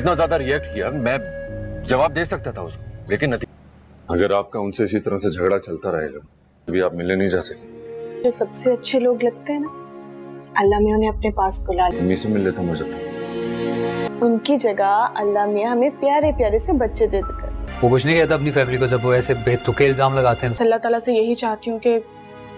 इतना ज्यादा रिएक्ट किया, मैं जवाब दे सकता था उसको, लेकिन नहीं। अगर आपका उनसे इसी तरह से झगड़ा चलता रहेगा अभी आप मिलने नहीं जा सकते। जो सबसे अच्छे लोग लगते हैं ना, अल्लाह मियां उन्हें अपने पास बुला ले। मम्मी से मिल लेता मुझे तो। उनकी जगह अल्लाह मियां हमें प्यारे प्यारे से बच्चे दे देते हैं। वो कुछ नहीं कहता अपनी फैमिली को जब वो ऐसे बेतुके इल्जाम लगाते हैं। अल्लाह ताला से यही चाहती हूँ कि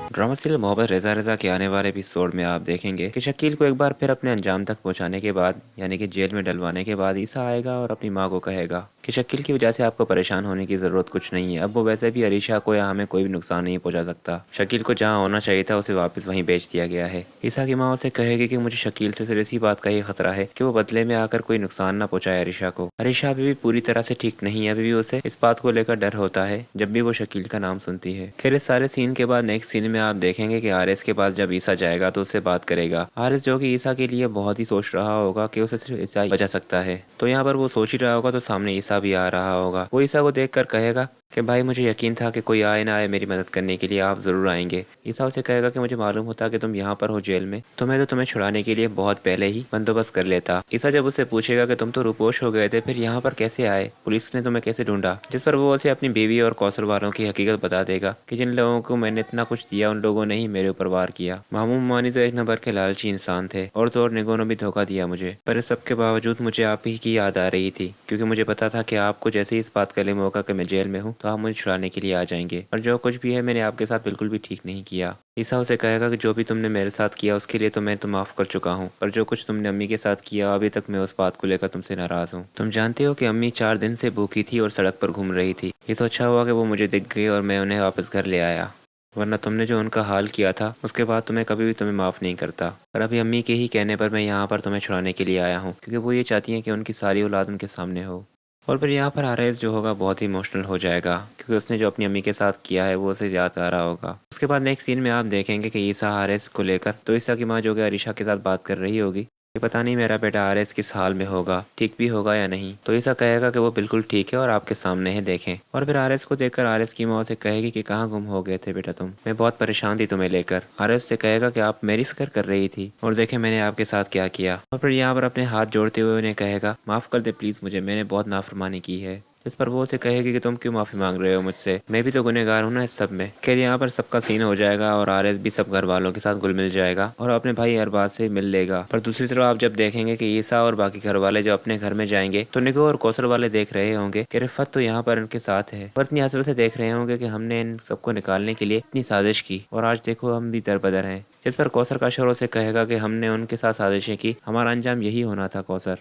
ड्रामा सीरियल मोहब्बत रेजा रेजा के आने वाले एपिसोड में आप देखेंगे कि शकील को एक बार फिर अपने अंजाम तक पहुंचाने के बाद यानी कि जेल में डलवाने के बाद ईसा आएगा और अपनी माँ को कहेगा कि शकील की वजह से आपको परेशान होने की जरूरत कुछ नहीं है। अब वो वैसे भी अरीशा को या हमें कोई भी नुकसान नहीं पहुंचा सकता। शकील को जहाँ होना चाहिए था उसे वापस वहीं भेज दिया गया है। ईसा की माँ उसे कहेगी कि मुझे शकील से सिर्फ इसी बात का ही खतरा है कि वो बदले में आकर कोई नुकसान न पहुंचाए अरीशा को। अरीशा अभी भी पूरी तरह से ठीक नहीं है, अभी भी उसे इस बात को लेकर डर होता है जब भी वो शकील का नाम सुनती है। खैर इस सारे सीन के बाद नेक्स्ट सीन में आप देखेंगे कि आरिस के पास जब ईसा जाएगा तो उससे बात करेगा। आरिस जो कि ईसा के लिए बहुत ही सोच रहा होगा कि उसे सिर्फ ईसा बचा सकता है, तो यहाँ पर वो सोच ही रहा होगा तो सामने ईसा भी आ रहा होगा। वो ईसा को देखकर कहेगा कि भाई मुझे यकीन था कि कोई आए ना आए मेरी मदद करने के लिए आप जरूर आएंगे। ईसा उसे कहेगा कि मुझे मालूम होता कि तुम यहाँ पर हो जेल में तो मैं तो तुम्हें छुड़ाने के लिए बहुत पहले ही बंदोबस्त कर लेता। ईसा जब उसे पूछेगा कि तुम तो रूपोश हो गए थे फिर यहाँ पर कैसे आए, पुलिस ने तुम्हें कैसे ढूंढा, जिस पर वो उसे अपनी बीवी और कौसर वालों की हकीकत बता देगा कि जिन लोगों को मैंने इतना कुछ दिया उन लोगों ने ही मेरे ऊपर वार किया। मामू मानी तो एक नंबर के लालची इंसान थे और तो और निगों ने भी धोखा दिया मुझे, पर इस सब के बावजूद मुझे आप ही की याद आ रही थी क्योंकि मुझे पता था कि आपको जैसे ही इस बात का इल्म होगा कि मैं जेल में हूँ तो आप मुझे छुड़ाने के लिए आ जाएंगे। और जो कुछ भी है मैंने आपके साथ बिल्कुल भी ठीक नहीं किया। ईसा उसे कहेगा कि जो भी तुमने मेरे साथ किया उसके लिए तो मैं तो माफ कर चुका हूँ, पर जो कुछ तुमने अम्मी के साथ किया अभी तक मैं उस बात को लेकर तुमसे नाराज हूँ। तुम जानते हो कि अम्मी 4 दिन से भूखी थी और सड़क पर घूम रही थी। ये तो अच्छा हुआ कि वो मुझे दिख गई और मैं उन्हें वापस घर ले आया, वरना तुमने जो उनका हाल किया था उसके बाद तुम्हें कभी भी तुम्हें माफ़ नहीं करता। पर अभी अम्मी के ही कहने पर मैं यहाँ पर तुम्हें छुड़ाने के लिए आया हूँ क्योंकि वो ये चाहती हैं कि उनकी सारी औलाद उनके सामने हो। और फिर यहाँ पर आरएस जो होगा बहुत ही इमोशनल हो जाएगा क्योंकि उसने जो अपनी अम्मी के साथ किया है वो उसे याद आ रहा होगा। उसके बाद नेक्स्ट सीन में आप देखेंगे कि ईसा आरएस को लेकर, तो ईसा की माँ जो कि अरीशा के साथ बात कर रही होगी कि पता नहीं मेरा बेटा आरएस किस हाल में होगा, ठीक भी होगा या नहीं। तो ईसा कहेगा कि वो बिल्कुल ठीक है और आपके सामने है, देखें। और फिर आरएस को देखकर आरएस की माँ उसे कहेगी कि कहाँ गुम हो गए थे बेटा तुम, मैं बहुत परेशान थी तुम्हें लेकर। आरएस से कहेगा कि आप मेरी फिक्र कर रही थी और देखें मैंने आपके साथ क्या किया। और फिर यहाँ पर अपने हाथ जोड़ते हुए उन्हें कहेगा माफ़ कर दे प्लीज़ मुझे, मैंने बहुत नाफरमानी की है। इस पर वो उसे कहेगी कि तुम क्यों माफ़ी मांग रहे हो मुझसे, मैं भी तो गुनहगार हूँ ना इस सब में। खैर यहाँ पर सबका सीन हो जाएगा और आरएस भी सब घर वालों के साथ घुल मिल जाएगा और अपने भाई अरबाज से मिल लेगा। पर दूसरी तरफ आप जब देखेंगे कि ईसा और बाकी घर वाले जब अपने घर में जाएंगे तो निगो और कौसर वाले देख रहे होंगे कि रिफत तो यहाँ पर इनके साथ है, पर इतनी हसरत से देख रहे होंगे कि हमने इन सबको निकालने के लिए इतनी साजिश की और आज देखो हम भी दरबदर हैं। इस पर कौसर का शोर उसे कहेगा कि हमने उनके साथ साजिशें की, हमारा अंजाम यही होना था कौसर।